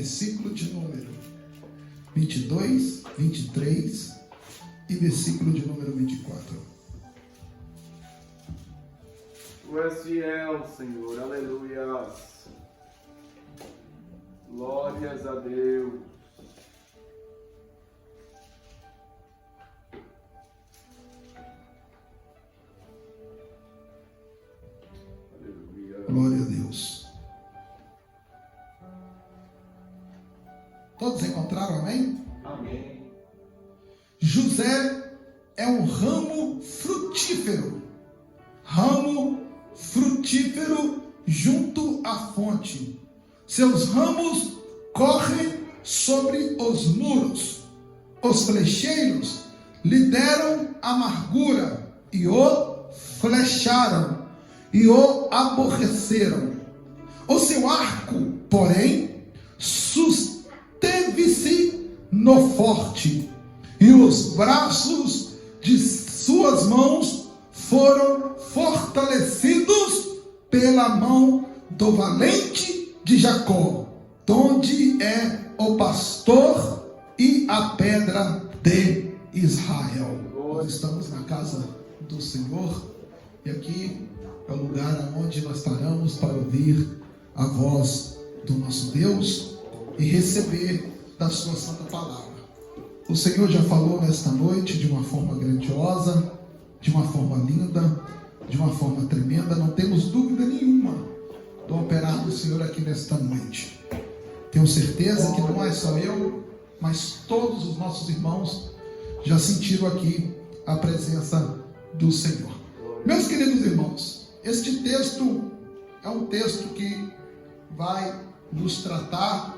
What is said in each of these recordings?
versículo de número 22, 23 e versículo de número 24. Tu és fiel, Senhor, aleluia. Glórias a Deus. Aleluia. Glória a Deus. Todos encontraram, amém? Amém. José é um ramo frutífero junto à fonte. Seus ramos correm sobre os muros. Os flecheiros lhe deram amargura e o flecharam e o aborreceram. O seu arco, porém, susteve-se no forte, e os braços de suas mãos foram fortalecidos pela mão do valente de Jacó, donde é o pastor e a pedra de Israel. Nós estamos na casa do Senhor, e aqui é o lugar onde nós paramos para ouvir a voz do nosso Deus e receber da sua santa palavra. O Senhor já falou nesta noite de uma forma grandiosa, de uma forma linda, de uma forma tremenda. Não temos dúvida nenhuma do operar do Senhor aqui nesta noite. Tenho certeza que não é só eu, mas todos os nossos irmãos já sentiram aqui a presença do Senhor. Meus queridos irmãos, este texto é um texto que vai nos tratar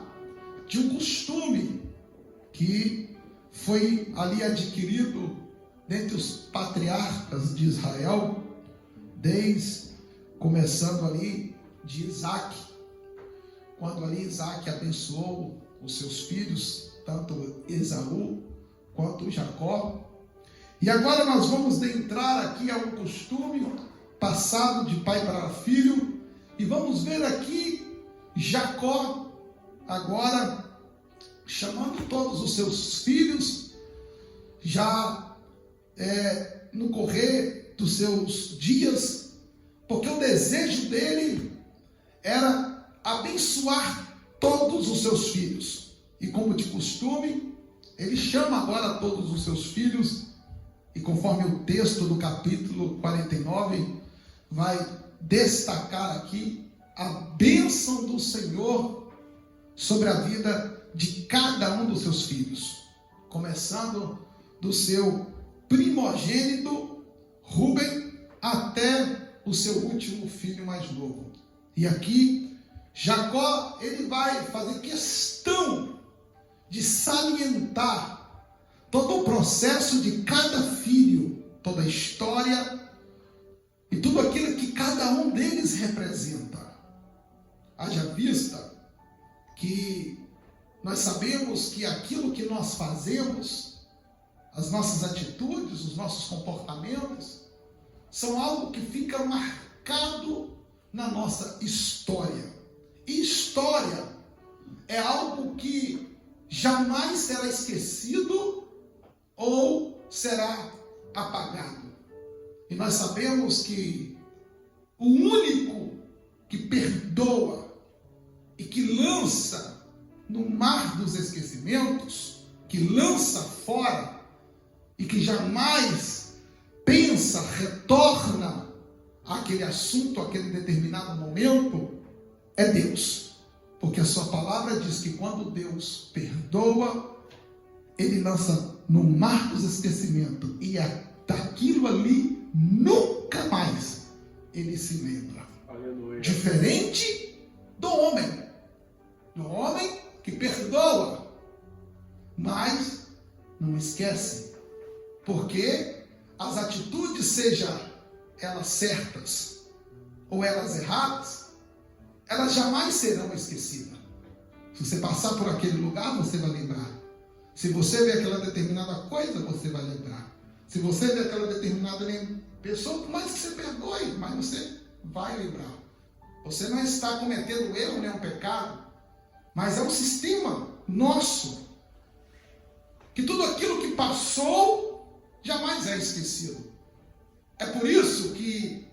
de um costume que foi ali adquirido dentre os patriarcas de Israel, começando ali de Isaac, quando ali Isaac abençoou os seus filhos, tanto Esaú quanto Jacó. E agora nós vamos entrar aqui a um costume passado de pai para filho, e vamos ver aqui Jacó agora chamando todos os seus filhos, já no correr dos seus dias, porque o desejo dele era abençoar todos os seus filhos. E como de costume, ele chama agora todos os seus filhos, e conforme o texto do capítulo 49 vai destacar aqui a bênção do Senhor sobre a vida de cada um dos seus filhos, começando do seu primogênito Rúben até o seu último filho mais novo. E aqui Jacó, ele vai fazer questão de salientar todo o processo de cada filho, toda a história e tudo aquilo que cada um deles representa. Haja vista que nós sabemos que aquilo que nós fazemos, as nossas atitudes, os nossos comportamentos, são algo que fica marcado na nossa história. E história é algo que jamais será esquecido ou será apagado. E nós sabemos que o único que perdoa e que lança no mar dos esquecimentos, que lança fora e que jamais pensa, retorna àquele assunto, àquele determinado momento, é Deus. Porque a sua palavra diz que quando Deus perdoa, ele lança no mar dos esquecimentos, e daquilo ali nunca mais ele se lembra. Aleluia. Diferente do homem que perdoa, mas não esquece, porque as atitudes, seja elas certas ou elas erradas, elas jamais serão esquecidas. Se você passar por aquele lugar, você vai lembrar. Se você vê aquela determinada coisa, você vai lembrar. Se você vê aquela determinada pessoa, por mais que você perdoe, mas você vai lembrar. Você não está cometendo erro nem um pecado, mas é um sistema nosso, que tudo aquilo que passou jamais é esquecido. É por isso que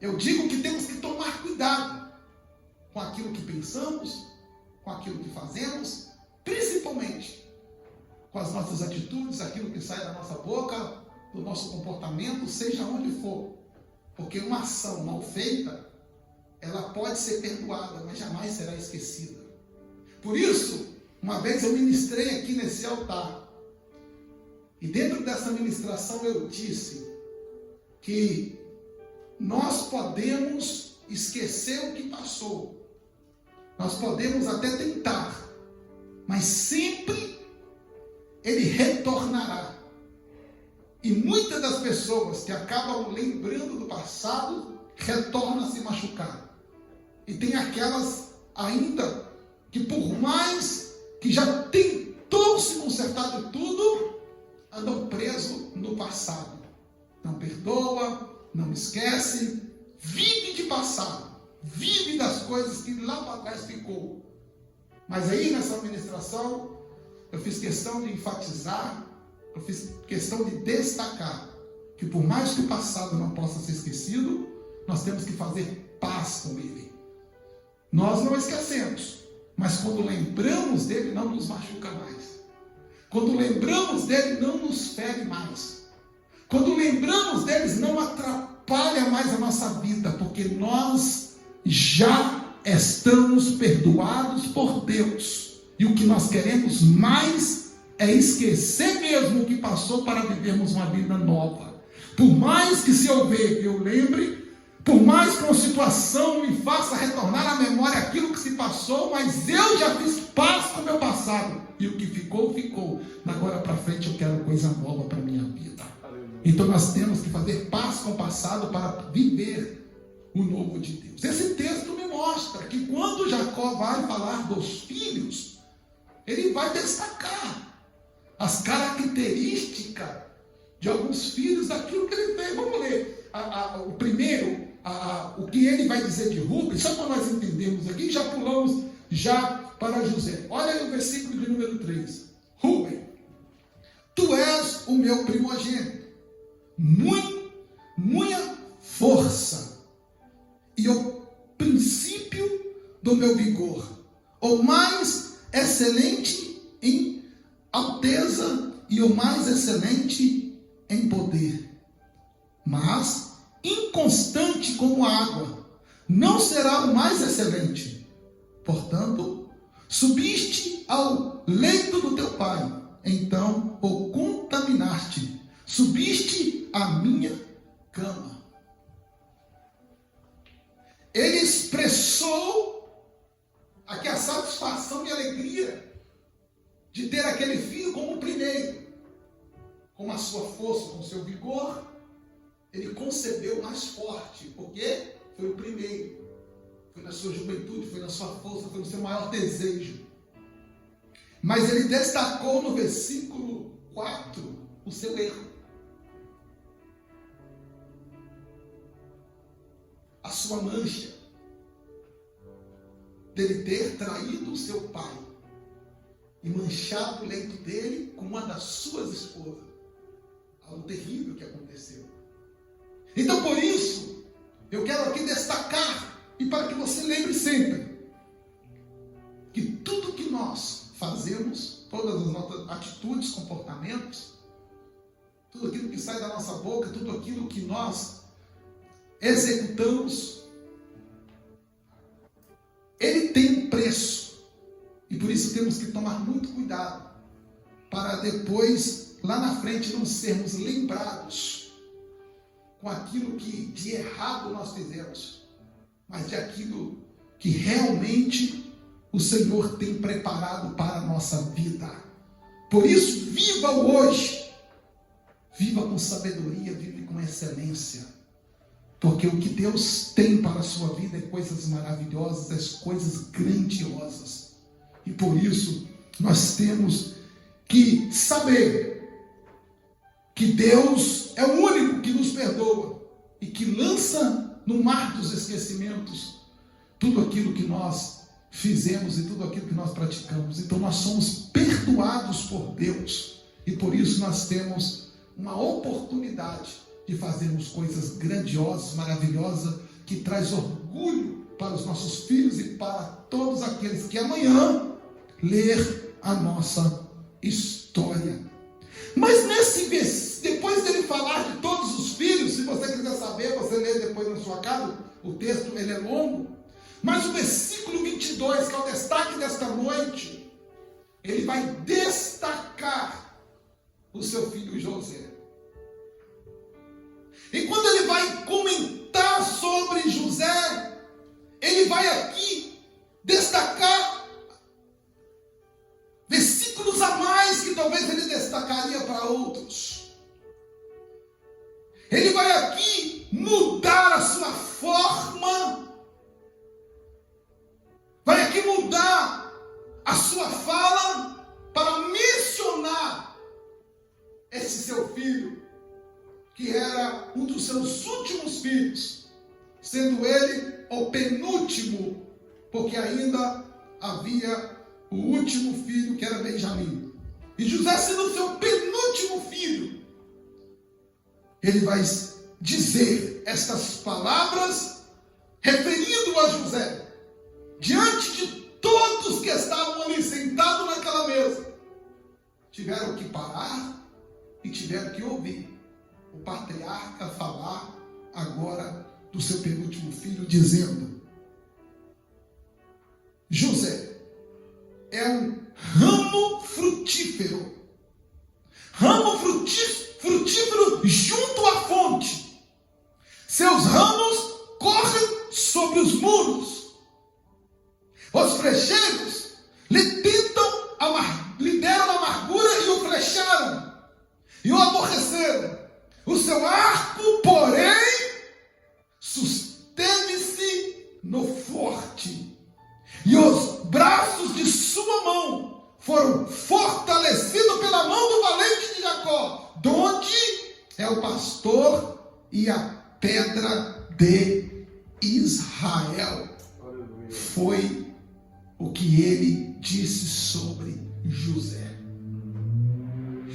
eu digo que temos que tomar cuidado com aquilo que pensamos, com aquilo que fazemos, principalmente com as nossas atitudes, aquilo que sai da nossa boca, do nosso comportamento, seja onde for. Porque uma ação mal feita, ela pode ser perdoada, mas jamais será esquecida. Por isso, uma vez eu ministrei aqui nesse altar, e dentro dessa ministração eu disse que nós podemos esquecer o que passou, nós podemos até tentar, mas sempre ele retornará. E muitas das pessoas que acabam lembrando do passado retornam a se machucar. E tem aquelas ainda que, por mais que já tentou se consertar de tudo, andam presos no passado. Não perdoa, não esquece, vive de passado, vive das coisas que lá para trás ficou. Mas aí nessa ministração eu fiz questão de enfatizar, eu fiz questão de destacar que por mais que o passado não possa ser esquecido, nós temos que fazer paz com ele. Nós não esquecemos, mas quando lembramos dele não nos machuca mais. Quando lembramos dele não nos fere mais. Quando lembramos deles não atrapalha mais a nossa vida, porque nós já estamos perdoados por Deus. E o que nós queremos mais é esquecer mesmo o que passou para vivermos uma vida nova. Por mais que se houver que eu lembre, por mais que uma situação me faça retornar à memória aquilo que se passou, mas eu já fiz paz com o meu passado. E o que ficou, ficou. Agora para frente eu quero coisa nova para a minha vida. Então nós temos que fazer paz com o passado para viver o novo de Deus. Esse texto me mostra que quando Jacó vai falar dos filhos, ele vai destacar as características de alguns filhos daquilo que ele fez. Vamos ler o primeiro, o que ele vai dizer de Rubem, só para nós entendermos aqui, já pulamos já para José. Olha aí o versículo de número 3. Rubem, tu és o meu primogênito, muita força e o princípio do meu vigor, o mais excelente em alteza e o mais excelente em poder, mas inconstante como a água, não será o mais excelente. Portanto, subiste ao leito do teu pai, então o contaminaste, subiste à minha cama. Ele expressou aqui a satisfação e alegria de ter aquele filho como o primeiro, com a sua força, com o seu vigor. Ele concebeu mais forte, porque foi o primeiro, foi na sua juventude, foi na sua força, foi no seu maior desejo. Mas ele destacou no versículo 4 o seu erro, a sua mancha, dele ter traído o seu pai e manchado o leito dele com uma das suas esposas. Algo terrível que aconteceu. Então, por isso, eu quero aqui destacar, e para que você lembre sempre, que tudo que nós fazemos, todas as nossas atitudes, comportamentos, tudo aquilo que sai da nossa boca, tudo aquilo que nós executamos, ele tem um preço. E por isso temos que tomar muito cuidado, para depois, lá na frente, não sermos lembrados com aquilo que de errado nós fizemos, mas de aquilo que realmente o Senhor tem preparado para a nossa vida. Por isso, viva o hoje, viva com sabedoria, vive com excelência, porque o que Deus tem para a sua vida é coisas maravilhosas, é coisas grandiosas, e por isso nós temos que saber que Deus é o único que nos perdoa e que lança no mar dos esquecimentos tudo aquilo que nós fizemos e tudo aquilo que nós praticamos. Então nós somos perdoados por Deus e por isso nós temos uma oportunidade de fazermos coisas grandiosas, maravilhosas, que traz orgulho para os nossos filhos e para todos aqueles que amanhã ler a nossa história. Mas depois dele falar de todos os filhos, se você quiser saber, você lê depois na sua casa, o texto ele é longo, mas o versículo 22, que é o destaque desta noite, ele vai destacar o seu filho José. E quando ele vai comentar sobre José, ele vai aqui destacar versículos a mais que talvez ele destacaria para outros. Ele vai aqui mudar a sua forma, vai aqui mudar a sua fala para mencionar esse seu filho, que era um dos seus últimos filhos, sendo ele o penúltimo, porque ainda havia o último filho, que era Benjamim. E José, sendo o seu penúltimo filho, ele vai dizer estas palavras, referindo a José, diante de todos que estavam ali sentados naquela mesa. Tiveram que parar e tiveram que ouvir o patriarca falar agora do seu penúltimo filho, dizendo: José é um ramo frutífero junto à fonte. Seus ramos correm sobre os muros. Os flecheiros lhe deram amargura e o flecharam e o aborreceram. O seu arco, porém, susteve-se no forte, e os braços de sua mão foram fortalecidos pela mão do valente de Jacó, donde é o pastor e a pedra de Israel. Aleluia. Foi o que ele disse sobre José.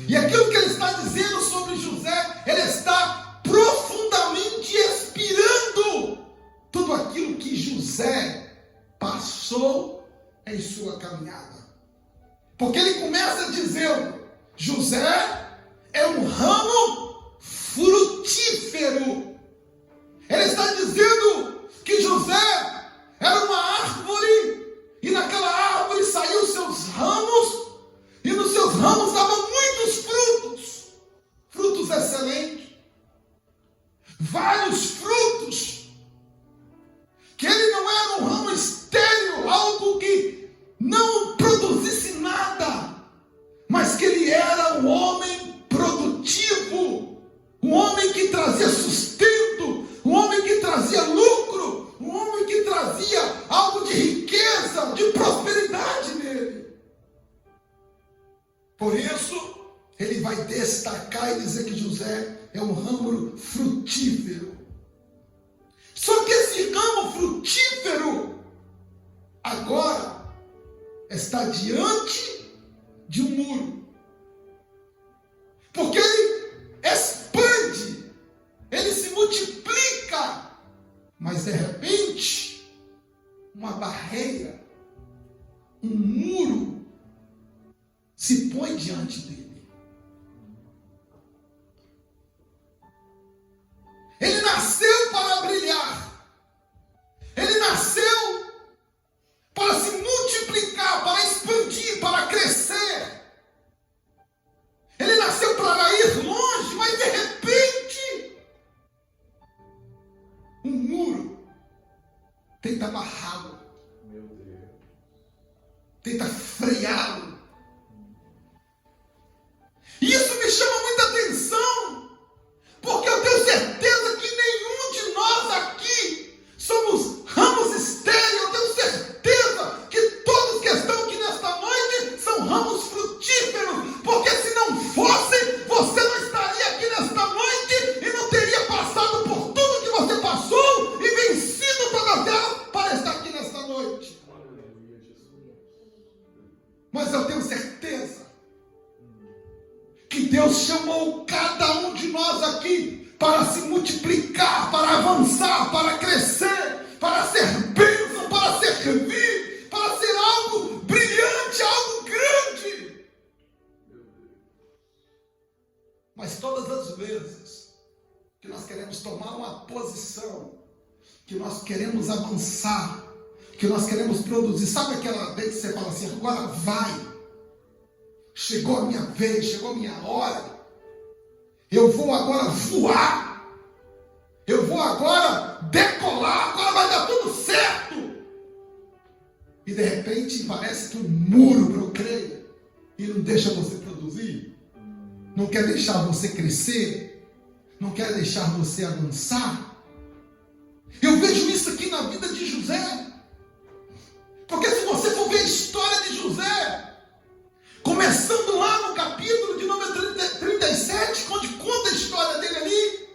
E aquilo que ele está dizendo sobre José, ele está profundamente inspirando tudo aquilo que José passou em sua caminhada. Porque ele começa dizendo: José é um ramo frutífero. Ele está dizendo que José era uma árvore, e naquela árvore saíam seus ramos, e nos seus ramos davam muitos frutos excelentes, vários frutos, que ele não era um ramo estéril, algo que não produzisse nada, mas que ele era um homem produtivo, um homem que trazia sustento, um homem que trazia lucro, um homem que trazia algo de riqueza, de prosperidade nele. Por isso, ele vai destacar e dizer que José é um ramo frutífero. Só que esse ramo frutífero agora está diante de um muro. Porque ele expande, ele se multiplica, mas de repente, uma barreira, um muro se põe diante dele. Ele nasceu para brilhar. Ele nasceu para se multiplicar, para expandir, para crescer. Ele nasceu para ir longe, mas de repente, um muro tenta amarrá-lo. Meu Deus. Tenta freá-lo. Isso me chama muita atenção, porque eu tenho certeza que nenhum de nós aqui somos ramos estéreis. Eu tenho certeza que todos que estão aqui nesta noite são ramos frutíferos, porque se não fosse, você não estaria aqui nesta noite e não teria passado por tudo que você passou e vencido todas elas para estar aqui nesta noite. vir para se multiplicar, para avançar, para crescer, para ser bênção, para servir, para ser algo brilhante, algo grande. Mas todas as vezes que nós queremos tomar uma posição, que nós queremos avançar, que nós queremos produzir, sabe aquela vez que você fala assim, agora vai, chegou a minha vez, chegou a minha hora, eu vou agora voar, eu vou agora decolar, agora vai dar tudo certo. E de repente parece que um muro bloqueia e não deixa você produzir, não quer deixar você crescer, não quer deixar você avançar. Eu vejo isso aqui na vida de José, porque se você for ver a história de José, começando lá no capítulo de número 37, onde conta a história dele ali,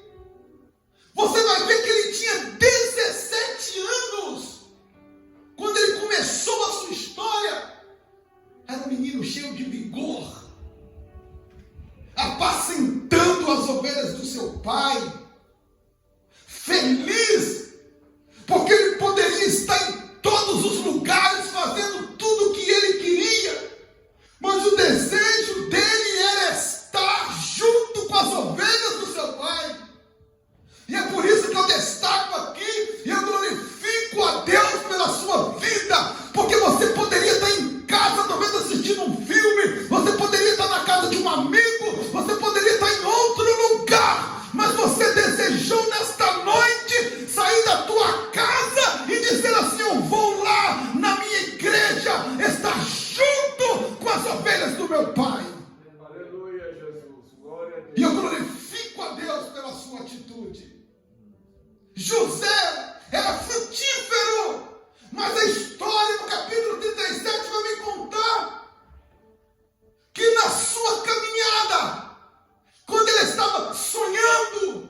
você vai ver que ele tinha 17 anos, quando ele começou a sua história. Era um menino cheio de vigor, apacentando as ovelhas do seu pai, feliz, porque ele poderia estar em todos os lugares, fazendo tudo o que ele queria, mas o desejo dele era estar junto com as ovelhas do seu pai. E é por isso que eu destaco aqui, e eu glorifico a Deus pela sua vida, porque você poderia estar em casa, talvez assistindo um filme, você poderia estar na casa de um amigo, você poderia estar em outro lugar, mas você desejou nesta noite sair da tua casa e dizer assim, eu vou lá na minha igreja, estar junto com as ovelhas do meu pai. Aleluia, Jesus. Glória a Deus. E eu glorifico a Deus pela sua atitude. José era frutífero, mas a história no capítulo 37 vai me contar que na sua caminhada, quando ele estava sonhando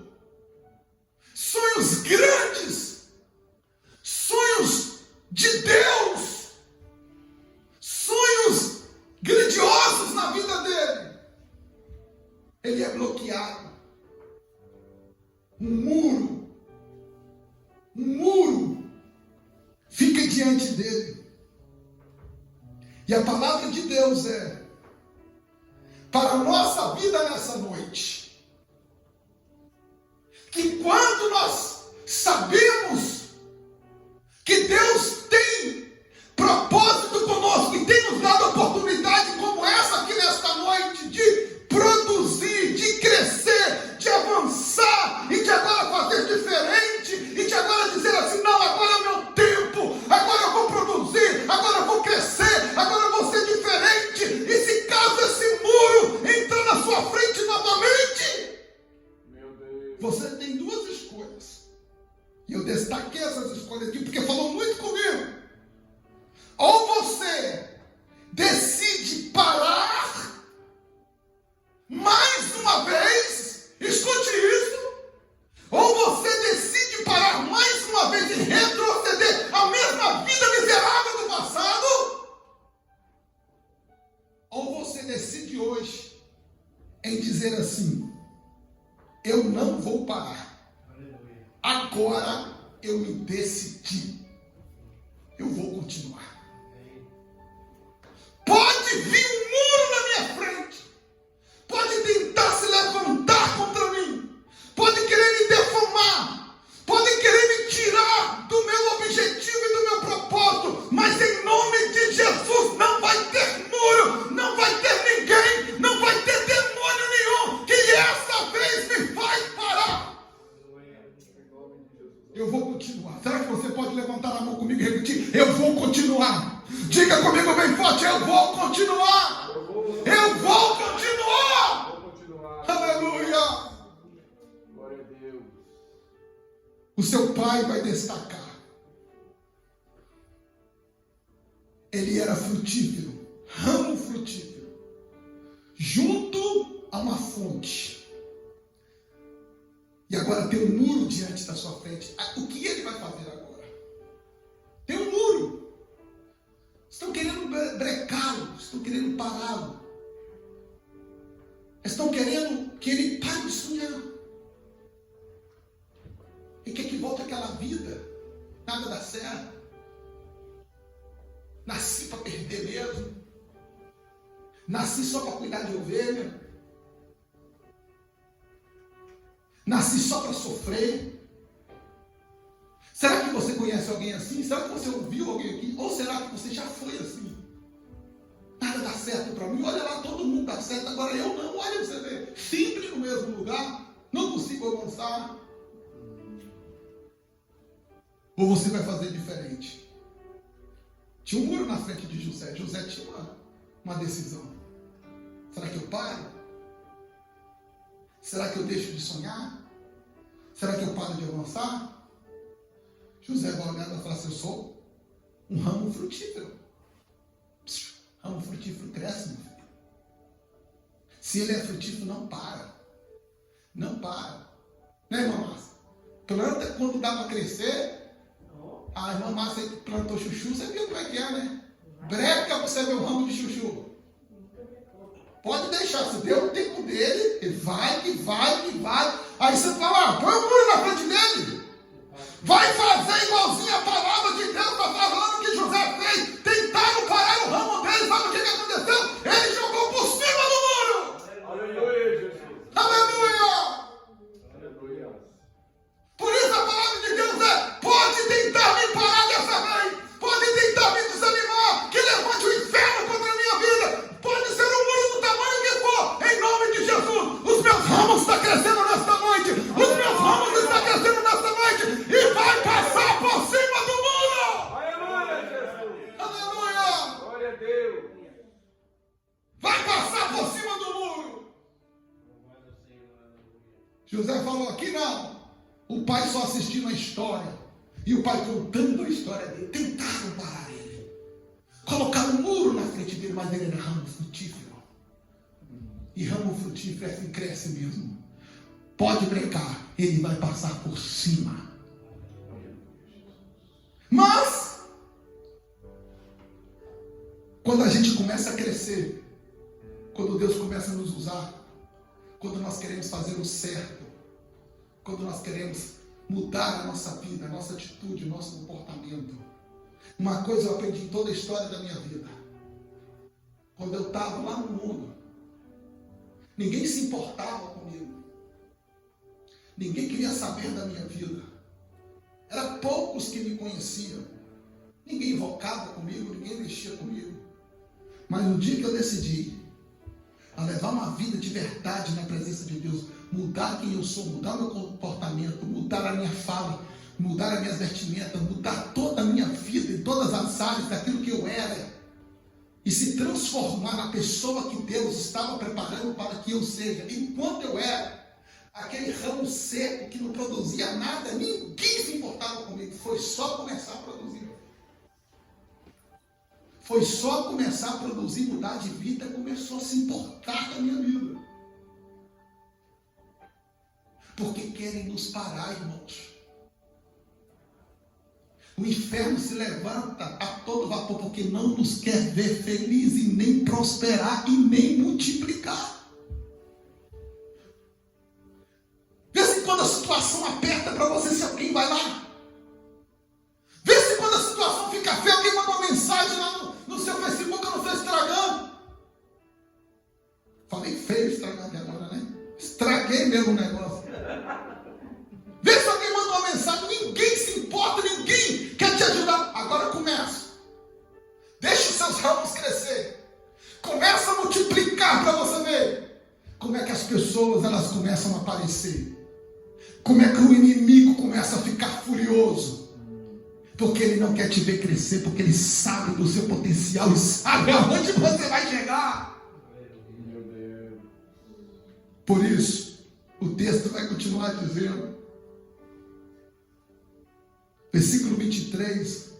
sonhos grandes, sonhos de Deus, sonhos grandiosos na vida dele, ele é bloqueado. Um muro fica diante dele. E a palavra de Deus é para a nossa vida nessa noite, que quando nós sabemos que Deus tem propósito conosco e tem nos dado oportunidade como essa aqui nesta noite de produzir, de crescer, de avançar e de agora fazer diferente e de agora dizer assim, não, agora é o meu tempo, agora eu vou produzir, agora eu vou crescer, agora eu vou ser diferente. E se caso esse muro entrar na sua frente novamente, Meu Deus. você tem duas escolhas. E eu destaquei essas escolhas aqui porque falou muito comigo. Ou você decide parar mais uma vez, escute isso, ou você decide parar mais uma vez e retroceder à mesma vida miserável do passado, ou você decide hoje em dizer assim, eu não vou parar. Agora eu me decidi. Eu vou continuar. Pode vir um muro na minha frente. Pode tentar se levantar contra mim. Pode querer me defamar. Pode querer me tirar do meu objetivo e do meu propósito. Mas em nome de Jesus não vai ter muro. Não vai ter ninguém. Não vai ter demônio nenhum que essa vez me faz parar. Eu vou continuar. Será que você pode levantar a mão comigo e repetir? Eu vou continuar. Diga comigo bem forte, eu vou continuar. Eu vou continuar. Vou continuar. Aleluia. Glória a Deus. O seu pai vai destacar. Ele era frutífero, ramo frutífero, junto a uma fonte. E agora tem um muro diante da sua frente. O que ele vai fazer agora? Tem um muro. Estão querendo brecá-lo, estão querendo pará-lo. Estão querendo que ele pare de sonhar. na vida, nada dá certo. Nasci para perder mesmo. Nasci só para cuidar de ovelha. Nasci só para sofrer. Será que você conhece alguém assim? Será que você ouviu alguém aqui? Ou será que você já foi assim? Nada dá certo para mim. Olha lá, todo mundo dá certo. Agora eu não. Olha você vê. Sempre no mesmo lugar. Não consigo avançar. Ou você vai fazer diferente? Tinha um muro na frente de José. José tinha uma decisão. Será que eu paro? Será que eu deixo de sonhar? Será que eu paro de avançar? José vai olhar e falar assim: eu sou um ramo frutífero. Ramo frutífero cresce, meu filho. Se ele é frutífero, não para. Não para. Né, irmã Márcia? Planta quando dá para crescer. A irmã Márcia plantou chuchu, você viu como é que é, né? Breca você ver o ramo de chuchu. Pode deixar, se deu o tempo dele, ele vai, que vai, que vai. Aí você fala: põe o muro na frente dele. Vai fazer igualzinho a palavra de Deus está falando que José fez. Tentaram parar o ramo dele, sabe o que aconteceu? Ele jogou por cima do muro. Aleluia, Jesus. Aleluia. Aleluia. Por isso a palavra de Deus é: pode tentar me parar dessa vez, pode tentar me desanimar, que levante o inferno contra a minha vida, pode ser um muro do tamanho que for, em nome de Jesus. Os meus ramos estão crescendo nesta noite, os meus ramos estão crescendo nesta noite, e vai passar por cima do muro. Aleluia, Jesus. Aleluia. Glória a Deus. Vai passar por cima do muro. José falou: aqui não. O pai só assistindo a história. E o pai contando a história dele. Tentaram parar ele. Colocaram um muro na frente dele, mas ele era ramo frutífero. E ramo frutífero é assim, cresce mesmo. Pode brecar, ele vai passar por cima. Mas, quando a gente começa a crescer, quando Deus começa a nos usar, quando nós queremos fazer o certo, quando nós queremos mudar a nossa vida, a nossa atitude, o nosso comportamento. Uma coisa eu aprendi em toda a história da minha vida. Quando eu estava lá no mundo, ninguém se importava comigo. Ninguém queria saber da minha vida. Eram poucos que me conheciam. Ninguém invocava comigo, ninguém mexia comigo. Mas no dia que eu decidi a levar uma vida de verdade na presença de Deus, mudar quem eu sou, mudar meu comportamento, mudar a minha fala, mudar as minhas vestimentas, mudar toda a minha vida em todas as áreas daquilo que eu era, e se transformar na pessoa que Deus estava preparando para que eu seja. Enquanto eu era aquele ramo seco que não produzia nada, ninguém se importava comigo. Foi só começar a produzir. Foi só começar a produzir, mudar de vida, começou a se importar com a minha vida. Porque querem nos parar, irmãos. O inferno se levanta a todo vapor, porque não nos quer ver felizes, e nem prosperar, e nem multiplicar. Vê se quando a situação aperta para você, se alguém vai lá. Vê se quando a situação fica feia, alguém manda uma mensagem lá no seu Facebook ou no seu Instagram. Falei feio estragar agora, né? Estraguei mesmo o negócio. Vê se alguém manda uma mensagem, ninguém se importa, ninguém quer te ajudar. Agora começa. Deixa os seus ramos crescer. Começa a multiplicar para você ver como é que as pessoas elas começam a aparecer. Como é que o inimigo começa a ficar furioso. Porque ele não quer te ver crescer, porque ele sabe do seu potencial e sabe aonde você vai chegar. Meu Deus. Por isso, o texto vai continuar dizendo, versículo 23,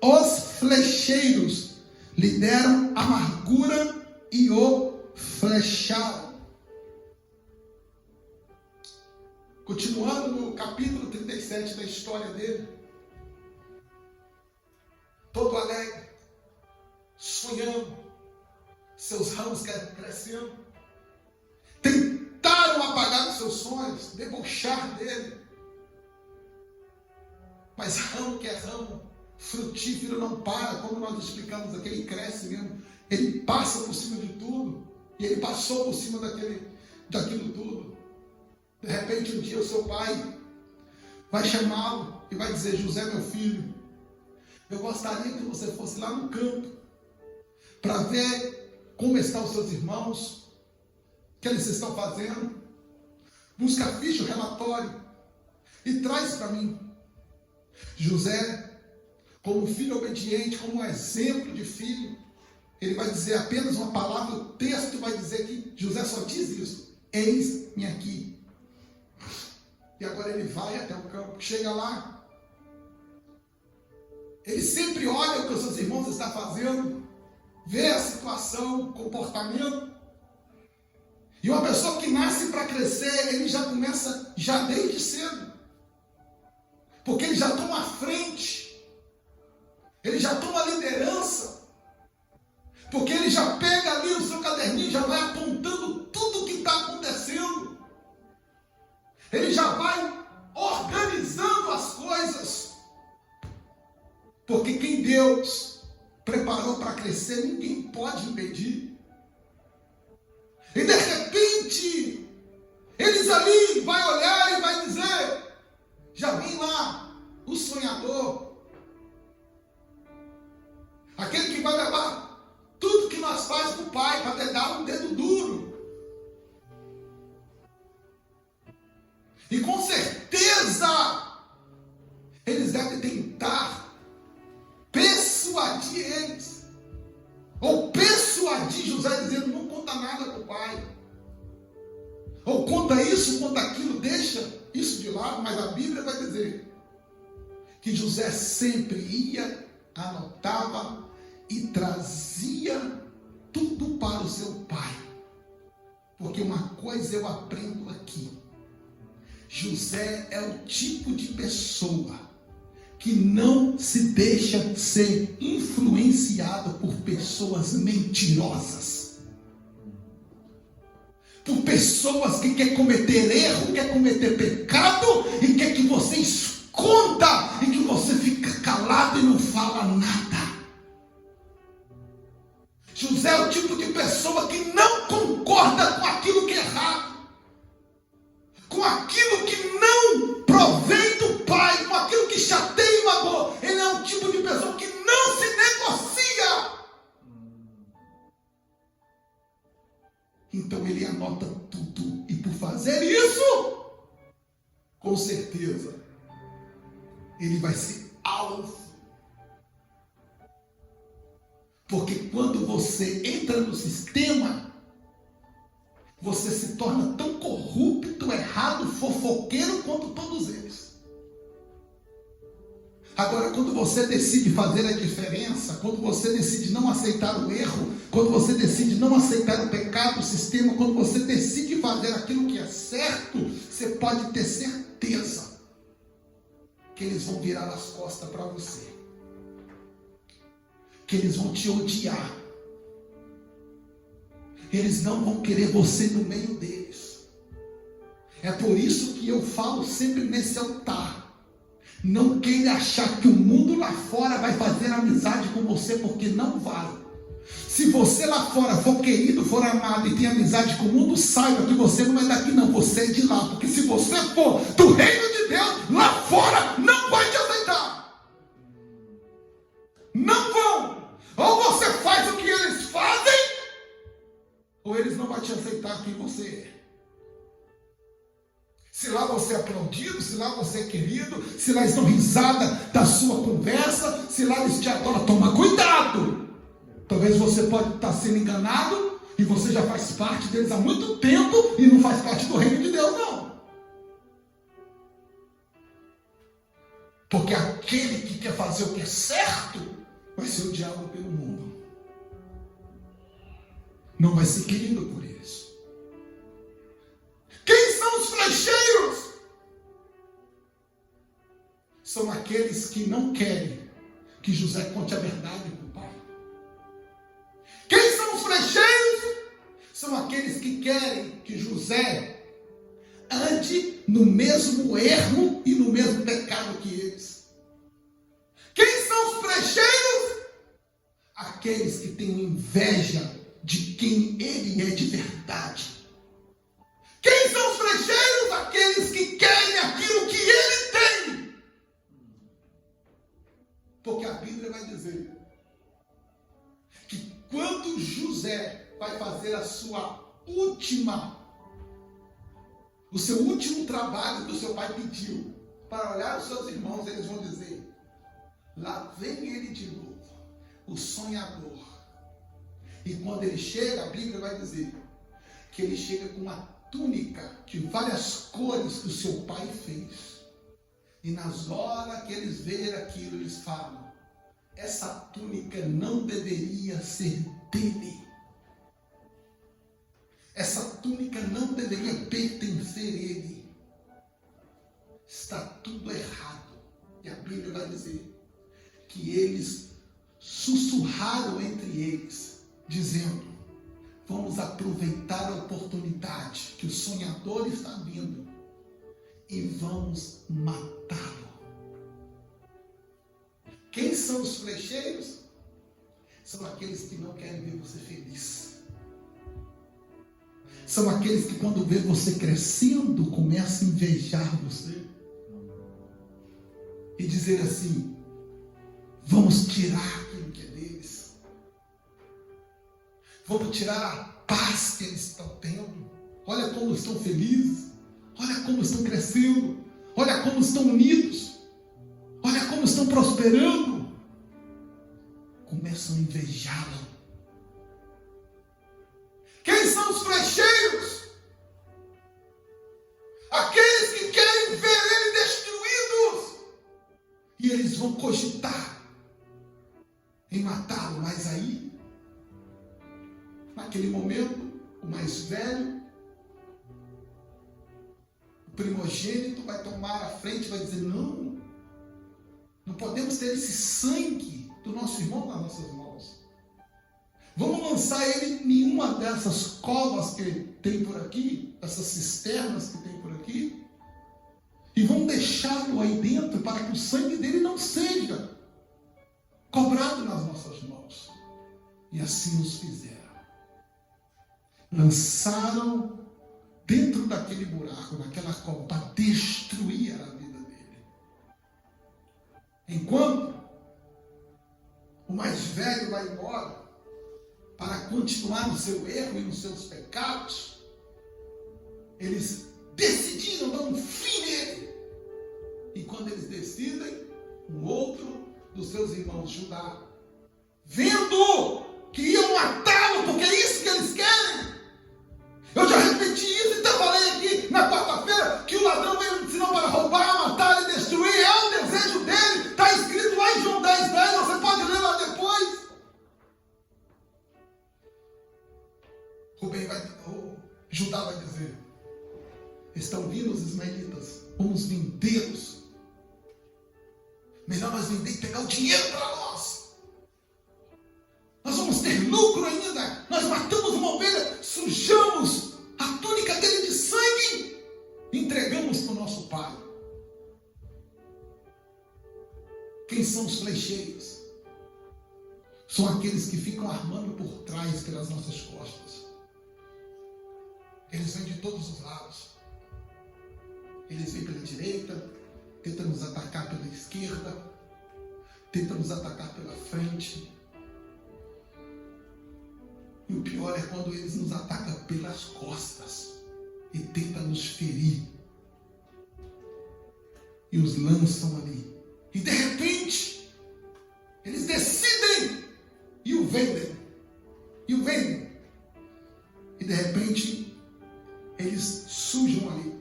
os flecheiros lhe deram amargura e o flecharam. Continuando no capítulo 37 da história dele, todo alegre, sonhando, seus ramos crescendo, tentaram apagar os seus sonhos, debochar dele. Mas ramo que é ramo, frutífero não para, como nós explicamos aqui, ele cresce mesmo. Ele passa por cima de tudo. E ele passou por cima daquilo tudo. De repente, um dia o seu pai vai chamá-lo e vai dizer: José, meu filho, eu gostaria que você fosse lá no campo para ver como estão os seus irmãos, o que eles estão fazendo. Busca a ficha, o relatório e traz para mim. José, como filho obediente, como um exemplo de filho, ele vai dizer apenas uma palavra, o texto vai dizer que José só diz isso: eis-me aqui. E agora ele vai até o campo, chega lá, ele sempre olha o que os seus irmãos estão fazendo, vê a situação, o comportamento. E uma pessoa que nasce para crescer, ele já começa já desde cedo, porque ele já toma a frente, ele já toma a liderança, porque ele já pega ali o seu caderninho, já vai apontando tudo o que está acontecendo. Ele já vai organizando as coisas. Porque quem Deus preparou para crescer, ninguém pode impedir. E de repente, eles ali vai olhar e vai dizer: já vem lá o sonhador, aquele que vai levar tudo que nós faz para o pai, para te dar um dedo duro. E com certeza, eles devem tentar persuadir eles, ou persuadir José, dizendo: não conta nada para o pai, ou conta isso, conta aquilo, deixa isso de lado. Mas a Bíblia vai dizer que José sempre ia, anotava e trazia tudo para o seu pai. Porque uma coisa eu aprendo aqui: José é o tipo de pessoa que não se deixa ser influenciado por pessoas mentirosas, por pessoas que querem cometer erro, quer cometer pecado e quer que você esconda e que você fica calado e não fala nada. José é o tipo de pessoa que não concorda com aquilo que é errado, com aquilo que não provém do pai, com aquilo que chateia e magoa. Ele é um tipo de pessoa que não se negocia. Então ele anota tudo. E por fazer isso, com certeza, ele vai ser alvo. Porque quando você entra no sistema, você se torna tão corrupto, errado, fofoqueiro quanto todos eles. Agora, quando você decide fazer a diferença, quando você decide não aceitar o erro, quando você decide não aceitar o pecado, o sistema, quando você decide fazer aquilo que é certo, você pode ter certeza que eles vão virar as costas para você, que eles vão te odiar. Eles não vão querer você no meio deles. É por isso que eu falo sempre nesse altar: não queira achar que o mundo lá fora vai fazer amizade com você, porque não vai. Se você lá fora for querido, for amado e tem amizade com o mundo, saiba que você não é daqui não, você é de lá. Porque se você for do reino de Deus, lá fora não vai te aceitar. Não vão. Ou você faz o que eles fazem, ou eles não vão te aceitar quem você é. Se lá você é aplaudido, se lá você é querido, se lá eles dão risada da sua conversa, se lá eles te adoram, toma cuidado. Talvez você pode estar sendo enganado e você já faz parte deles há muito tempo e não faz parte do reino de Deus, não. Porque aquele que quer fazer o que é certo vai ser odiado pelo mundo. Não vai ser querido por eles. Quem são os flecheiros? São aqueles que não querem que José conte a verdade para o pai. Quem são os flecheiros? São aqueles que querem que José ande no mesmo erro e no mesmo pecado que eles. Quem são os brecheiros? Aqueles que têm inveja de quem ele é de verdade. Quem são os brecheiros? Aqueles que querem aquilo que ele tem. Porque a Bíblia vai dizer que quando José vai fazer o seu último trabalho que o seu pai pediu, para olhar os seus irmãos, eles vão dizer: lá vem ele de novo, o sonhador. E quando ele chega, a Bíblia vai dizer que ele chega com uma túnica de várias cores que o seu pai fez. E nas horas que eles veem aquilo, eles falam: essa túnica não deveria ser dele. Essa túnica não deveria pertencer a ele. Está tudo errado. E a Bíblia vai dizer que eles sussurraram entre eles, dizendo: vamos aproveitar a oportunidade que o sonhador está vindo e vamos matá-lo. Quem são os flecheiros? São aqueles que não querem ver você feliz. São aqueles que quando vê você crescendo, começam a invejar você. E dizer assim: vamos tirar aquilo que é deles. Vamos tirar a paz que eles estão tendo. Olha como estão felizes. Olha como estão crescendo. Olha como estão unidos. Olha como estão prosperando. Começam a invejá-lo. Quem são os flecheiros? Aqueles que querem ver ele destruídos. E eles vão cogitar em matá-lo. Mas aí, naquele momento, o mais velho, o primogênito, vai tomar a frente e vai dizer: não podemos ter esse sangue do nosso irmão nas nossas mãos. Vamos lançar ele em uma dessas covas que tem por aqui, essas cisternas que tem por aqui, e vamos deixá-lo aí dentro para que o sangue dele não seja cobrado nas nossas mãos. E assim os fizeram. Lançaram dentro daquele buraco, naquela cova, para destruir a vida dele. Enquanto o mais velho vai embora para continuar no seu erro e nos seus pecados, eles decidiram dar um fim nele. E quando eles decidem, um outro dos seus irmãos, Judá, vendo que iam matá-lo, porque é isso que eles querem. Eu já repeti isso, então falei aqui na quarta-feira, que o ladrão veio me ensinar para roubar, matar e destruir. É o desejo dele. Está escrito lá em João 10:10, você pode ler lá depois. Judá vai dizer: estão vindo os ismaelitas, vamos vendê-los. Melhor nós vender e pegar o dinheiro para nós. Nós vamos ter lucro ainda. Nós matamos uma ovelha, sujamos a túnica dele de sangue e entregamos para o nosso pai. Quem são os flecheiros? São aqueles que ficam armando por trás, pelas nossas costas. Eles vêm de todos os lados. Eles vêm pela direita, tentam nos atacar pela esquerda, tentam nos atacar pela frente. E o pior é quando eles nos atacam pelas costas e tentam nos ferir. E os lançam ali. E de repente, eles decidem e o vendem. E o vendem. E de repente, eles sujam ali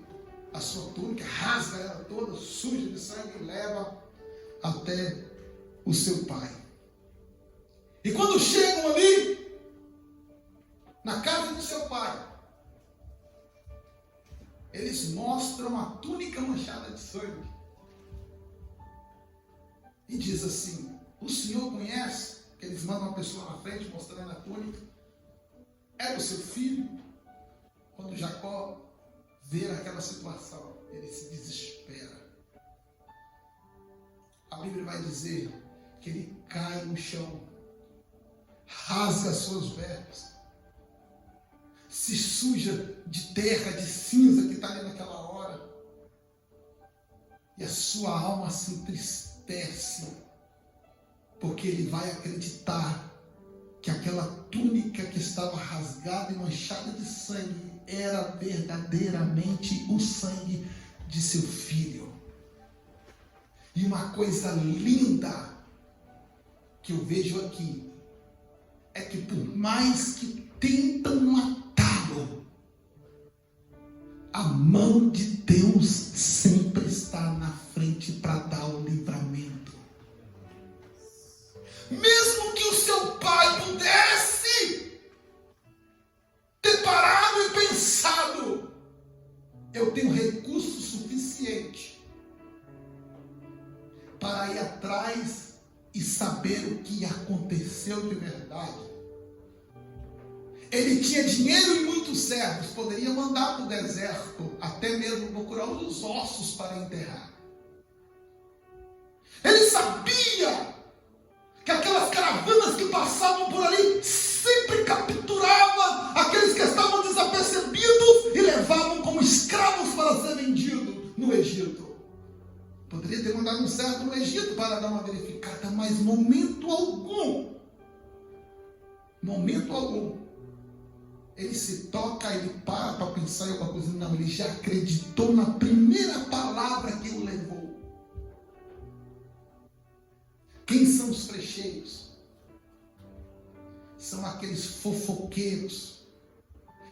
a sua túnica, rasga ela toda, suja de sangue e leva até o seu pai. E quando chegam ali, na casa do seu pai, eles mostram a túnica manchada de sangue. E diz assim: o senhor conhece? Eles mandam uma pessoa na frente mostrando a túnica. Era o seu filho. Quando Jacó vê aquela situação, ele se desespera. A Bíblia vai dizer que ele cai no chão, rasga as suas vestes, se suja de terra, de cinza que está ali naquela hora, e a sua alma se entristece, porque ele vai acreditar que aquela túnica que estava rasgada e manchada de sangue era verdadeiramente o sangue de seu filho. E uma coisa linda que eu vejo aqui é que por mais que tentam matá-lo, a mão de Deus sempre está na frente para dar o livramento. Mesmo que o seu pai pudesse ter parado e pensado, eu tenho recurso suficiente para ir atrás e saber o que aconteceu de verdade. Ele tinha dinheiro e muitos servos, poderia mandar para o deserto, até mesmo procurar os ossos para enterrar. Ele sabia que aquelas caravanas que passavam por ali sempre capturavam aqueles que estavam desapercebidos e levavam como escravos para ser vendidos no Egito. Poderia ter mandado um servo no Egito para dar uma verificada, mas momento algum, ele se toca, ele para pensar em alguma coisa. Não, ele já acreditou na primeira palavra que o levou. Quem são os frecheiros? São aqueles fofoqueiros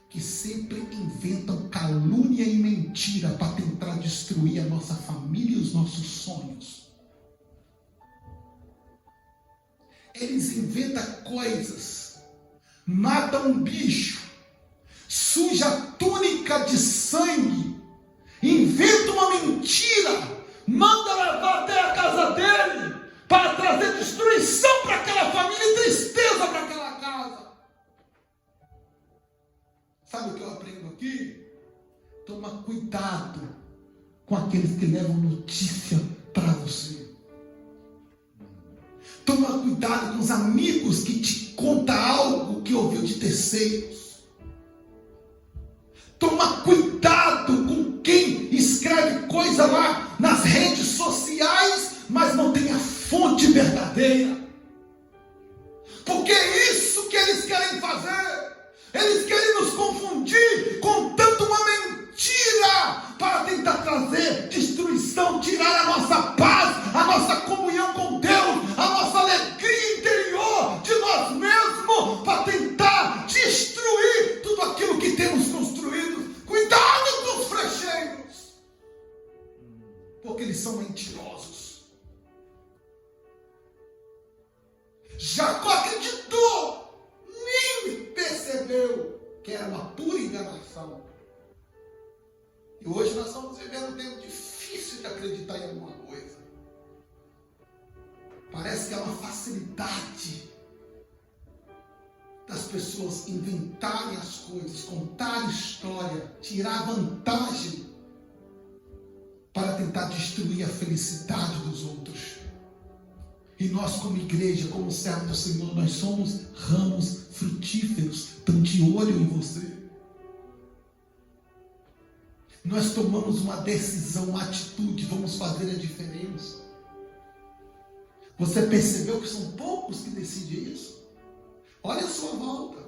que sempre inventam calúnia e mentira para tentar destruir a nossa família e os nossos sonhos. Eles inventam coisas, matam um bicho, suja a túnica de sangue, inventa uma mentira, manda levar até a casa dele para trazer destruição para aquela família e tristeza para aquela casa. Sabe o que eu aprendo aqui? Toma cuidado com aqueles que levam notícia para você. Toma cuidado com os amigos que te contam algo que ouviu de terceiros. Toma cuidado com quem escreve coisa lá nas redes sociais, mas não tem a fonte verdadeira. Porque é isso que eles querem fazer. Eles querem nos confundir, contando uma mentira para tentar trazer destruição, tirar a nossa paz, a nossa comunhão com Deus, a nossa alegria interior de nós mesmos, para tentar destruir tudo aquilo que temos construído. Cuidado com os frecheiros, porque eles são mentirosos. Jacó acreditou, nem percebeu que era uma pura enganação. E hoje nós estamos vivendo um tempo difícil de acreditar em alguma coisa. Parece que é uma facilidade das pessoas inventarem as coisas, contar história, tirar vantagem para tentar destruir a felicidade dos outros. E nós, como igreja, como servo do Senhor, nós somos ramos frutíferos. Estão de olho em você. Nós tomamos uma decisão, uma atitude, vamos fazer a diferença. Você percebeu que são poucos que decidem isso? Olha a sua volta.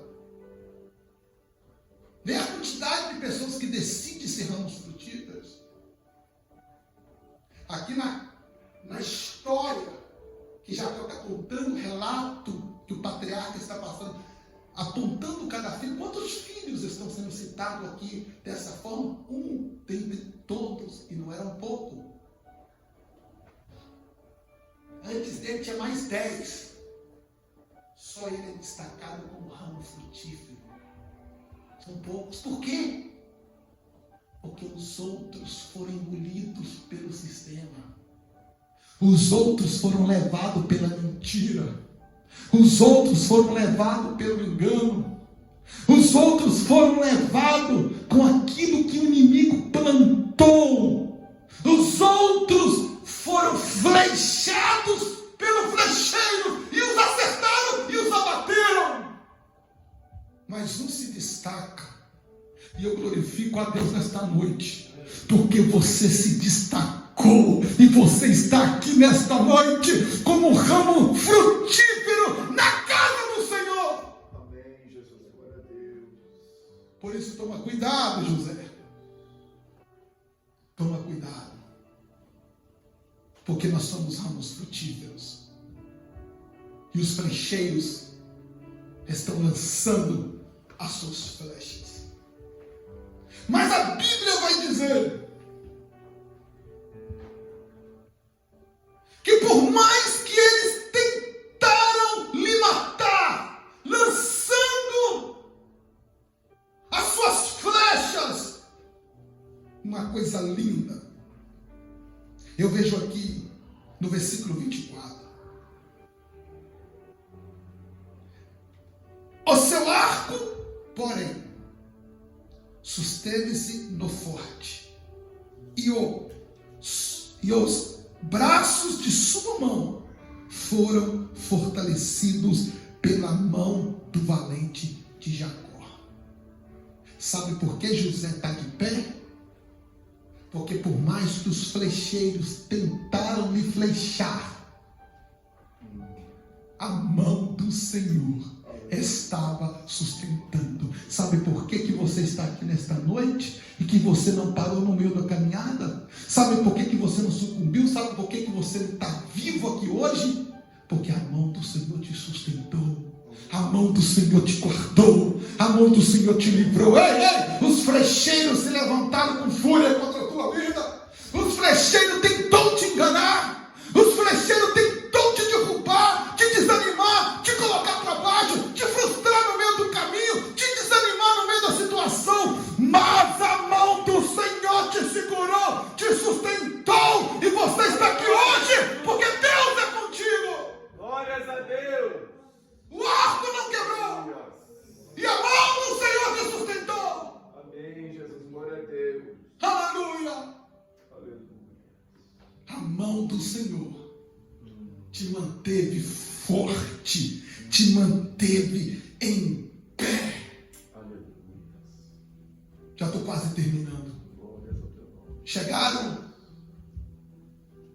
Vê a quantidade de pessoas que decidem ser ramos frutíferos. Aqui na história que Jacó está contando, o relato que o patriarca está passando, apontando cada filho. Quantos filhos estão sendo citados aqui dessa forma? Um dentre todos, e não eram pouco. Antes dele tinha mais 10. Só ele é destacado como ramo frutífero. São poucos. Por quê? Porque os outros foram engolidos pelo sistema. Os outros foram levados pela mentira. Os outros foram levados pelo engano. Os outros foram levados com aquilo que o inimigo plantou. Os outros foram flechados pelo flecheiro. glorifico a Deus nesta noite, porque você se destacou e você está aqui nesta noite como um ramo frutífero na casa do Senhor. Amém, Jesus. Glória a Deus. Por isso toma cuidado, José. Toma cuidado. Porque nós somos ramos frutíferos. E os flecheiros estão lançando as suas flechas. Mas a Bíblia vai dizer que por mais que eles tentaram lhe matar, lançando as suas flechas, uma coisa linda, eu vejo aqui no versículo 24, o seu arco, porém, susteve-se no forte, e os braços de sua mão foram fortalecidos pela mão do valente de Jacó. Sabe por que José está de pé? Porque por mais que os flecheiros tentaram lhe flechar, a mão do Senhor estava sustentando. Sabe por que você está aqui nesta noite e que você não parou no meio da caminhada? Sabe por que você não sucumbiu? Sabe por que você está vivo aqui hoje? Porque a mão do Senhor te sustentou. A mão do Senhor te guardou. A mão do Senhor te livrou. Ei, ei! Os flecheiros se levantaram com fúria contra a tua vida. Os flecheiros tentou te enganar. Os flecheiros tentou te derrubar, te desanimar, te colocar para baixo, te frustrar no meio do caminho, te desanimar no meio da situação. Mas a mão do Senhor te segurou, te sustentou. E você está aqui hoje porque Deus é contigo. Glórias a Deus. O arco não quebrou. E a mão do Senhor te sustentou. Amém, Jesus. Glória a Deus. Aleluia. Aleluia. A mão do Senhor te manteve forte, te manteve em pé. Aleluia. Já estou quase terminando. Glórias ao teu nome. Chegaram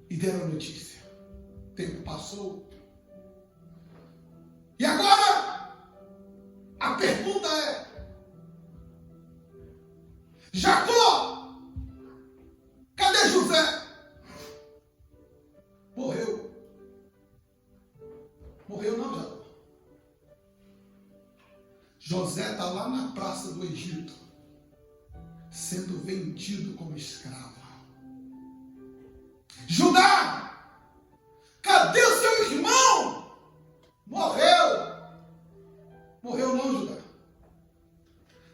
e deram a notícia. O tempo passou. E agora, a pergunta é: Jacó, cadê José? Morreu. Morreu não, Jacó. José está lá na praça do Egito, sendo vendido como escravo. Judá, cadê o seu irmão? Morreu. Morreu não, Judá.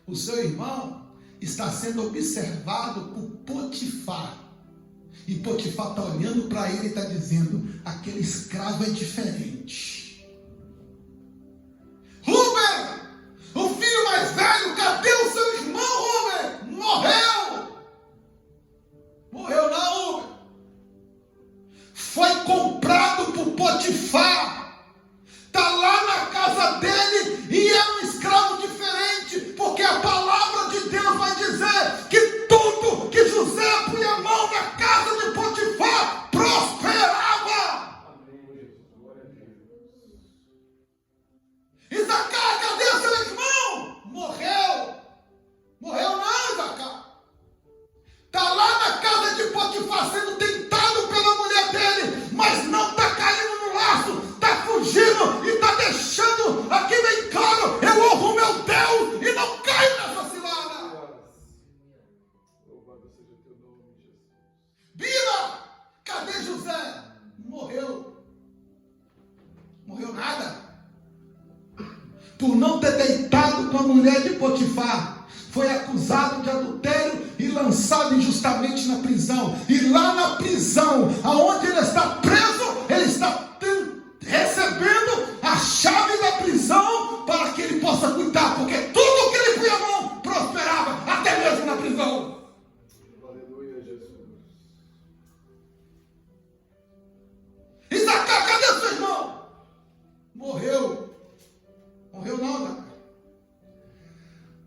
O seu irmão está sendo observado por Potifar. E Potifar está olhando para ele e está dizendo: aquele escravo é diferente. Rúben, o filho mais velho, cadê o seu irmão, Rúben? Morreu. Morreu não, Rúben. Foi comprado por Potifar. Está lá na casa dele e é um escravo diferente, porque a palavra de Deus vai dizer que tudo que José punha a mão na casa de Potifar prosperava. Amém, Jesus. Glória a Deus. Isacar, cadê seu irmão? Morreu. Morreu não, Isacar. Está lá na casa de Potifar sendo tentado pela mulher dele, mas não está caindo no laço, está fugindo e está deixando aqui bem claro: eu honro meu Deus e não caio nessa cilada. Louvado seja o teu nome, Jesus. Bila, cadê José? Morreu. Morreu nada. Por não ter deitado com a mulher de Potifar, foi acusado de adultério e lançado injustamente na prisão. E lá na prisão, aonde ele está preso, ele está recebendo a chave da prisão para que ele possa cuidar, porque tudo que ele punha a mão prosperava, até mesmo na prisão. Aleluia, Jesus. Isacar, cadê seu irmão? Morreu. Morreu não, Isacar.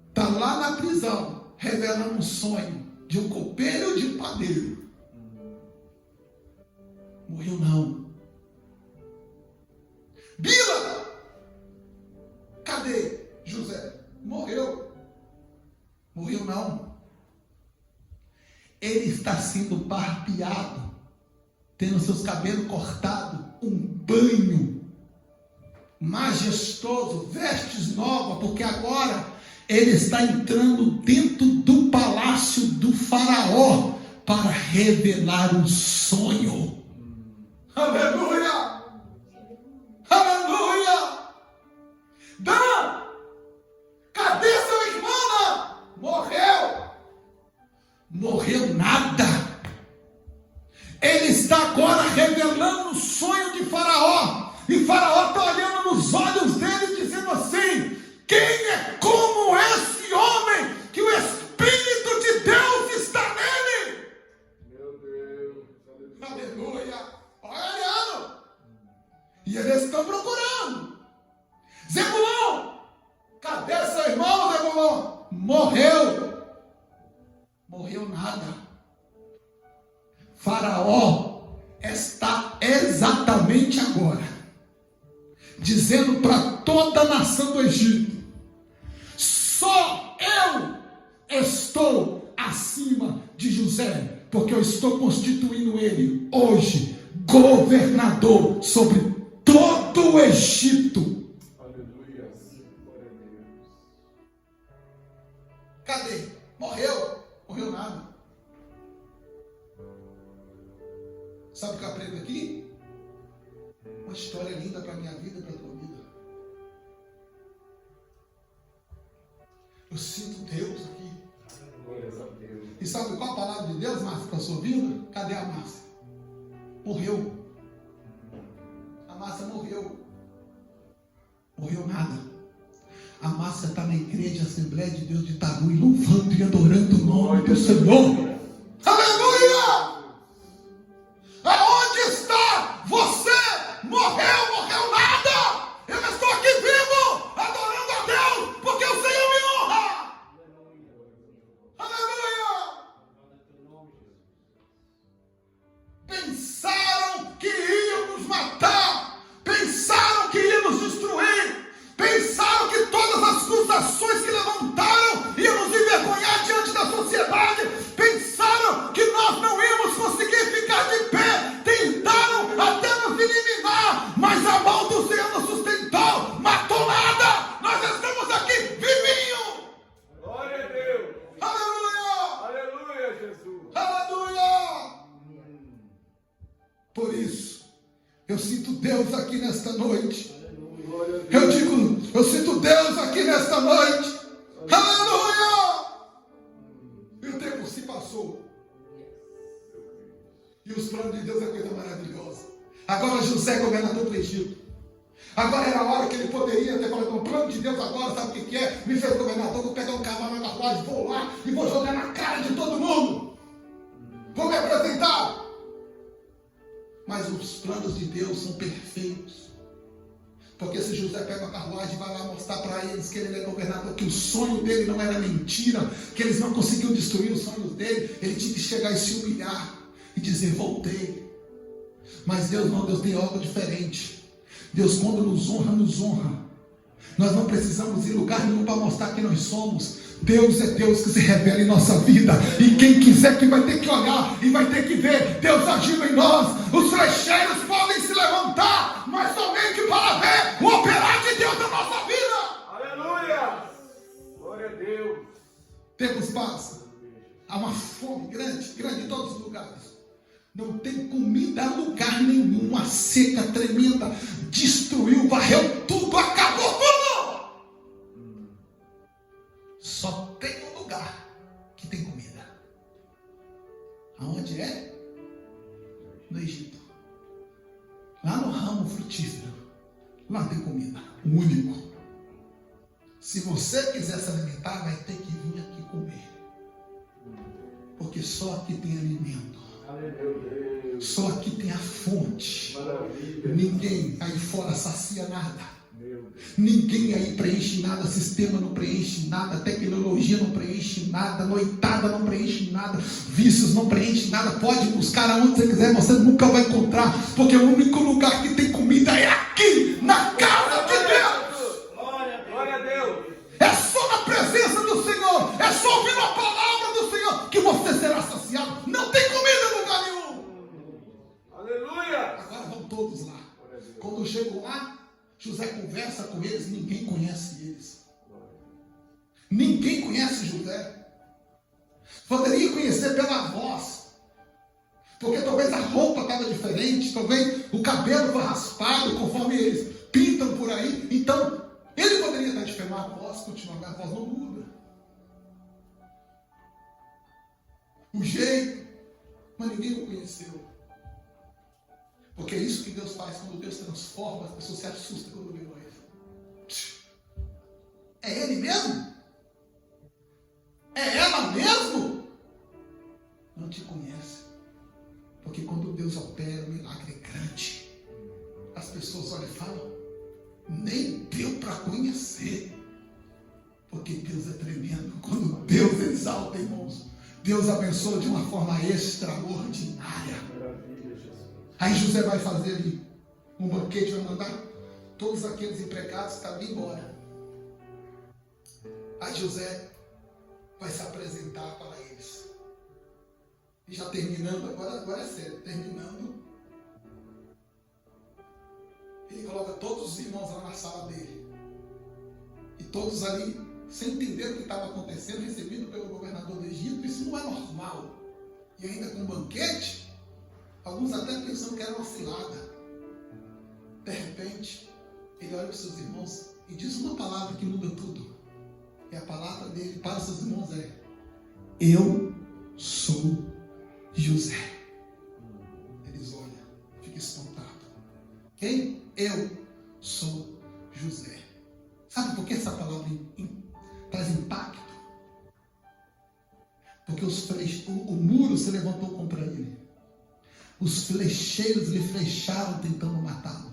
Está lá na prisão, revelado revelando um sonho de um copeiro e de um padeiro. Morreu não. Bila, cadê José? Morreu. Morreu não. Ele está sendo barbeado, tendo seus cabelos cortados, um banho majestoso, vestes novas, porque agora ele está entrando dentro do palácio do faraó para revelar um sonho. Aleluia! Aleluia! Dan, cadê seu irmão? Morreu! Morreu nada. Ele está agora revelando o sonho de Faraó. E Faraó está olhando nos olhos dele dizendo assim: quem é como esse homem que o Espírito de Deus está nele? Meu Deus. Aleluia. Olhando. E eles estão procurando. Zebulon, cadê seu irmão, Zebulon? Morreu. Morreu nada. Faraó está exatamente agora dizendo para toda a nação do Egito: só eu estou acima de José, porque eu estou constituindo ele hoje governador sobre todo o Egito. Aleluia. Glória a Deus. Cadê? Morreu? Morreu nada. Sabe o que eu aprendo aqui? Uma história linda para a minha vida e para a tua vida. Eu sinto Deus aqui. Glória a Deus. E sabe qual a palavra de Deus, Márcia, para a sua vida? Cadê a Márcia? Morreu. A Márcia morreu. Morreu nada. A Márcia está na igreja Assembleia de Deus de Itaúi, louvando e adorando o nome do Senhor. Aleluia! Aonde está você? Morreu nada! Eu estou aqui vivo, adorando a Deus, porque o Senhor me honra! Aleluia! Pensaram que iam nos matar, pensaram que iam nos destruir, pensaram que todas as acusações que levantaram iam nos envergonhar diante da sociedade, pensaram que nós não íamos conseguir ficar de pé, tentaram até nos eliminar, mas a mão do Senhor nos sustentou, matou nada, nós estamos aqui vivinho. Glória a Deus. Aleluia! Aleluia, Jesus. Aleluia! Por isso, eu sinto Deus aqui nesta noite. Glória a Deus. Eu digo, eu sinto Deus aqui nesta noite. Aleluia! E o tempo se passou. E os planos de Deus é coisa maravilhosa. Agora José é governador do Egito. Agora era a hora que ele poderia ter falado: o plano de Deus agora, sabe o que é? Me fez governador, vou pegar um cavalo na carruagem, vou lá e vou jogar na cara de todo mundo. Vou me apresentar. Mas os planos de Deus são perfeitos. Porque se José pega a carruagem e vai lá mostrar para eles que ele é governador, que o sonho dele não era mentira, que eles não conseguiam destruir os sonhos dele, ele tinha que chegar e se humilhar e dizer: voltei. Mas Deus não, Deus tem algo diferente. Deus, quando nos honra, nos honra. Nós não precisamos ir em lugar nenhum para mostrar quem nós somos. Deus é Deus que se revela em nossa vida. E quem quiser que vai ter que olhar e vai ter que ver Deus agindo em nós. Os flecheiros podem se levantar, mas somente para ver o operar de Deus na nossa vida. Aleluia. Glória a Deus. Tempos passam. Há uma fome grande, grande em todos os lugares. Não tem comida em lugar nenhum. Uma seca tremenda destruiu, varreu tudo, acabou tudo. Só tem um lugar que tem comida. Aonde é? No Egito. Lá no ramo frutífero. Lá tem comida. O único. Se você quiser se alimentar, vai ter que vir aqui comer. Porque só aqui tem alimento. Só aqui tem a fonte. Maravilha. Ninguém aí fora sacia nada. Meu Ninguém aí preenche nada, sistema não preenche nada, tecnologia não preenche nada, noitada não preenche nada, vícios não preenche nada. Pode buscar aonde você quiser, você nunca vai encontrar, porque o único lugar que tem comida é aqui, na casa de Deus. Glória a Deus. É só na presença do Senhor, é só ouvir a palavra do Senhor que você será saciado. Não tem comida em lugar nenhum. Aleluia. Agora vão todos lá. Quando chegam lá, José conversa com eles, ninguém conhece eles. Ninguém conhece José. Poderia conhecer pela voz, porque talvez a roupa estava diferente, talvez o cabelo foi raspado, conforme eles pintam por aí. Então, ele poderia estar diferente, a voz continua, a voz não muda. O jeito, mas ninguém o conheceu. Porque é isso que Deus faz quando Deus transforma, as pessoas se assustam quando vê ele. É ele mesmo? É ela mesmo? Não te conhece. Porque quando Deus opera, o milagre é grande. As pessoas olham e falam, nem deu para conhecer. Porque Deus é tremendo. Quando Deus exalta, irmãos, Deus abençoa de uma forma extraordinária. Aí José vai fazer ali um banquete, vai mandar todos aqueles empregados que estavam embora. Aí José vai se apresentar para eles. E já terminando, agora é sério, terminando, ele coloca todos os irmãos lá na sala dele. E todos ali, sem entender o que estava acontecendo, recebido pelo governador do Egito. Isso não é normal. E ainda com um banquete, alguns até pensando que era uma cilada. De repente, ele olha para os seus irmãos e diz uma palavra que muda tudo. E a palavra dele para os seus irmãos é: eu sou José. Eles olham, ficam espantados. Quem? Eu sou José. Sabe por que essa palavra traz impacto? Porque o muro se levantou contra ele. Os flecheiros lhe flecharam tentando matá-lo.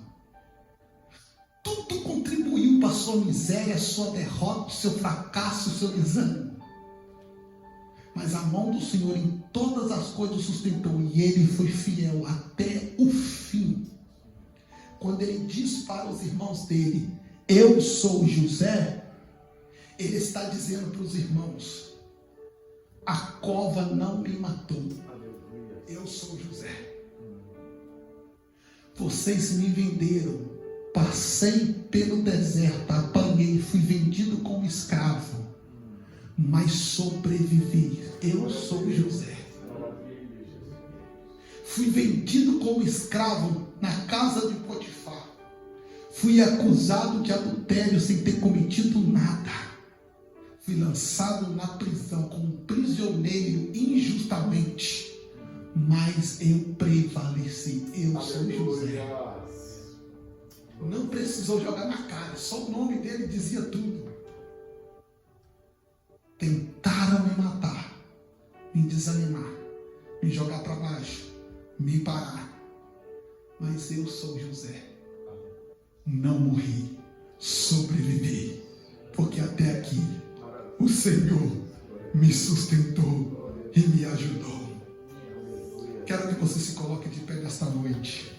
Tudo contribuiu para a sua miséria, a sua derrota, o seu fracasso, o seu desânimo. Mas a mão do Senhor em todas as coisas sustentou, e ele foi fiel até o fim. Quando ele diz para os irmãos dele, eu sou José, ele está dizendo para os irmãos, a cova não me matou. Eu sou José. Vocês me venderam, passei pelo deserto, apanhei, fui vendido como escravo, mas sobrevivi. Eu sou José. Fui vendido como escravo na casa de Potifar. Fui acusado de adultério sem ter cometido nada. Fui lançado na prisão como prisioneiro injustamente. Mas eu prevaleci. Eu sou José. Não precisou jogar na cara. Só o nome dele dizia tudo. Tentaram me matar, me desanimar, me jogar para baixo, me parar. Mas eu sou José. Não morri, sobrevivi. Porque até aqui o Senhor me sustentou e me ajudou. Quero que você se coloque de pé nesta noite.